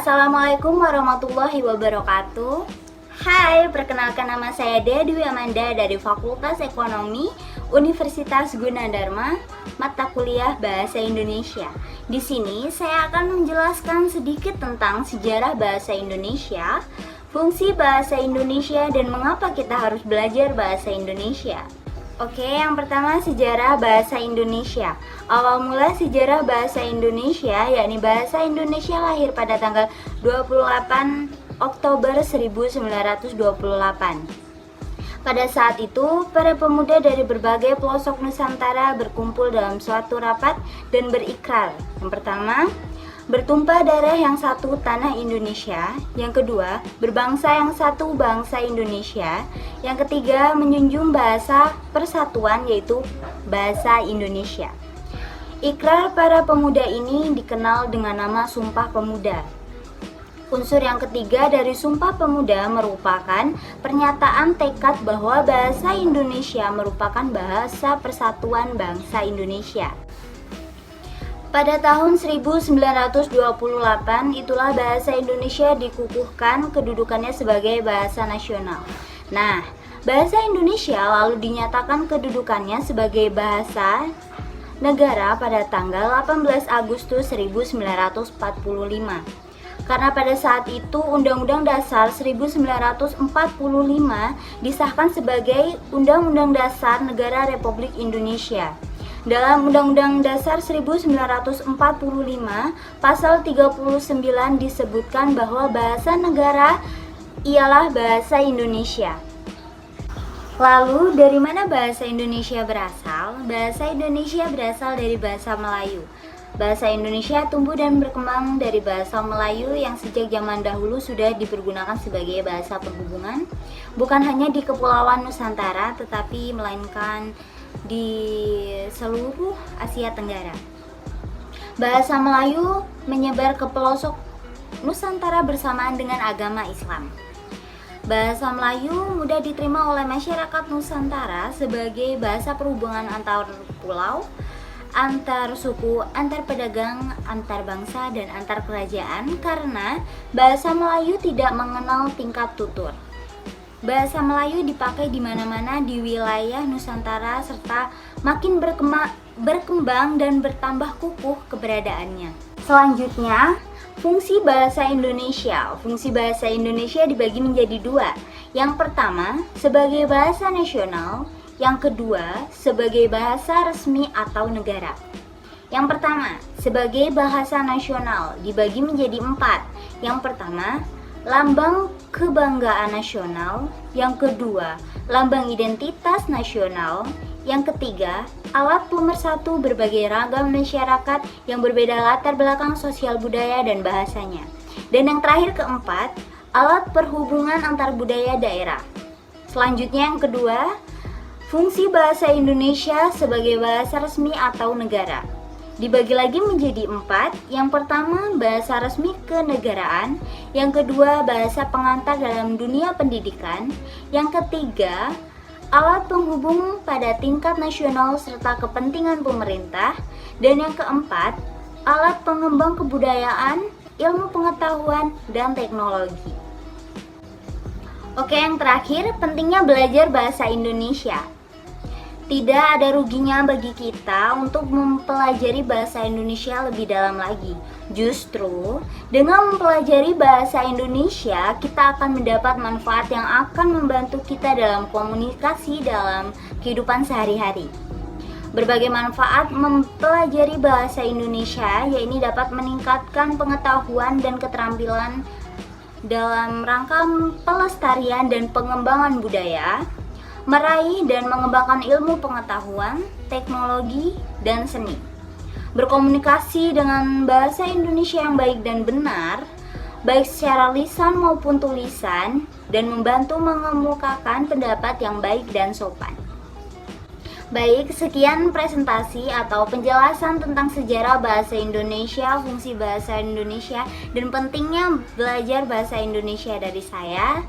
Assalamualaikum warahmatullahi wabarakatuh. Hai, perkenalkan nama saya Dea Dwi Amanda dari Fakultas Ekonomi Universitas Gunadarma, mata kuliah Bahasa Indonesia. Di sini saya akan menjelaskan sedikit tentang sejarah bahasa Indonesia, fungsi bahasa Indonesia, dan mengapa kita harus belajar bahasa Indonesia. Oke, yang pertama sejarah bahasa Indonesia. Awal mula sejarah bahasa Indonesia, yakni bahasa Indonesia lahir pada tanggal 28 Oktober 1928. Pada saat itu, para pemuda dari berbagai pelosok Nusantara berkumpul dalam suatu rapat dan berikrar. Yang pertama, bertumpah darah yang satu tanah Indonesia. Yang kedua, berbangsa yang satu bangsa Indonesia. Yang ketiga, menjunjung bahasa persatuan yaitu bahasa Indonesia. Ikrar para pemuda ini dikenal dengan nama Sumpah Pemuda. Unsur yang ketiga dari Sumpah Pemuda merupakan pernyataan tekad bahwa bahasa Indonesia merupakan bahasa persatuan bangsa Indonesia. Pada tahun 1928 itulah bahasa Indonesia dikukuhkan kedudukannya sebagai bahasa nasional. Nah, bahasa Indonesia lalu dinyatakan kedudukannya sebagai bahasa negara pada tanggal 18 Agustus 1945. Karena pada saat itu Undang-Undang Dasar 1945 disahkan sebagai Undang-Undang Dasar Negara Republik Indonesia. Dalam Undang-Undang Dasar 1945, pasal 39 disebutkan bahwa bahasa negara ialah bahasa Indonesia. Lalu, dari mana bahasa Indonesia berasal? Bahasa Indonesia berasal dari bahasa Melayu. Bahasa Indonesia tumbuh dan berkembang dari bahasa Melayu yang sejak zaman dahulu sudah dipergunakan sebagai bahasa perhubungan, bukan hanya di Kepulauan Nusantara, tetapi melainkan di seluruh Asia Tenggara. Bahasa Melayu menyebar ke pelosok Nusantara bersamaan dengan agama Islam. Bahasa Melayu mudah diterima oleh masyarakat Nusantara sebagai bahasa perhubungan antar pulau, antar suku, antar pedagang, antar bangsa, dan antar kerajaan karena bahasa Melayu tidak mengenal tingkat tutur. Bahasa Melayu dipakai di mana-mana di wilayah Nusantara serta makin berkembang dan bertambah kukuh keberadaannya. Selanjutnya, fungsi bahasa Indonesia. Fungsi bahasa Indonesia dibagi menjadi dua. Yang pertama, sebagai bahasa nasional. Yang kedua, sebagai bahasa resmi atau negara. Yang pertama, sebagai bahasa nasional dibagi menjadi empat. Yang pertama, lambang kebanggaan nasional. Yang kedua, lambang identitas nasional. Yang ketiga, alat pemersatu berbagai ragam masyarakat yang berbeda latar belakang sosial budaya dan bahasanya. Dan yang terakhir keempat, alat perhubungan antar budaya daerah. Selanjutnya yang kedua, fungsi bahasa Indonesia sebagai bahasa resmi atau negara. Dibagi lagi menjadi empat. Yang pertama, bahasa resmi kenegaraan. Yang kedua, bahasa pengantar dalam dunia pendidikan. Yang ketiga, alat penghubung pada tingkat nasional serta kepentingan pemerintah. Dan yang keempat, alat pengembang kebudayaan, ilmu pengetahuan, dan teknologi. Oke, yang terakhir, pentingnya belajar bahasa Indonesia. Tidak ada ruginya bagi kita untuk mempelajari bahasa Indonesia lebih dalam lagi. Justru, dengan mempelajari bahasa Indonesia, kita akan mendapat manfaat yang akan membantu kita dalam komunikasi dalam kehidupan sehari-hari. Berbagai manfaat mempelajari bahasa Indonesia, yaitu dapat meningkatkan pengetahuan dan keterampilan dalam rangka pelestarian dan pengembangan budaya, meraih dan mengembangkan ilmu pengetahuan, teknologi, dan seni. Berkomunikasi dengan bahasa Indonesia yang baik dan benar, baik secara lisan maupun tulisan, dan membantu mengemukakan pendapat yang baik dan sopan. Baik, sekian presentasi atau penjelasan tentang sejarah bahasa Indonesia, fungsi bahasa Indonesia, dan pentingnya belajar bahasa Indonesia dari saya.